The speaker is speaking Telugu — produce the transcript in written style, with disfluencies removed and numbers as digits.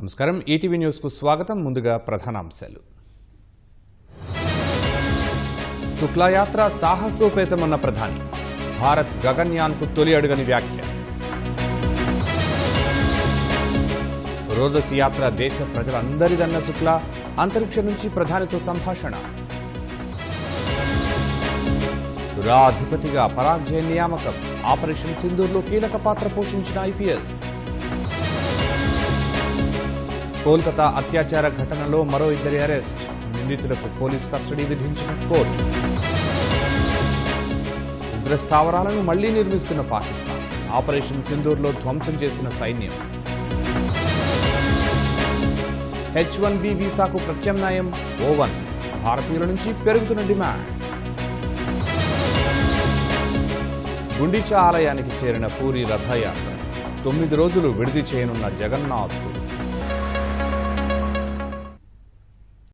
నమస్కారం ఈటీవీ న్యూస్ కు స్వాగతం. ముందుగా ప్రధానాంశాలు. శుక్లాయాత్ర సాహసోపేతమన్న ప్రధాని. భారత్ గగన్యాన్కు తొలి అడుగని వ్యాఖ్య. రోదసి యాత్ర దేశ ప్రజలందరిదన్న శుక్లా. అంతరిక్షం నుంచి ప్రధానితో సంభాషణ. రా అధిపతిగా పరాగ్ జైన్ నియామకం. ఆపరేషన్ సింధూర్లో కీలక పాత్ర పోషించిన ఐపీఎస్. కోల్కతా అత్యాచార ఘటనలో మరో 2 అరెస్ట్. నిందితులకు పోలీస్ కస్టడీ విధించిన కోర్టు. ఉగ్రస్థావరాలను మళ్లీ నిర్మిస్తున్న పాకిస్తాన్. ఆపరేషన్ సింధూర్లో ధ్వంసం చేసిన సైన్యం. H-1B వీసాకు ప్రత్యామ్నాయం O-1. భారతీయుల నుంచి పెరుగుతున్న డిమాండ్. గుండిచా ఆలయానికి చేరిన పూరి రథయాత్ర. 9 రోజులు విడిది చేయనున్న జగన్నాథుడు.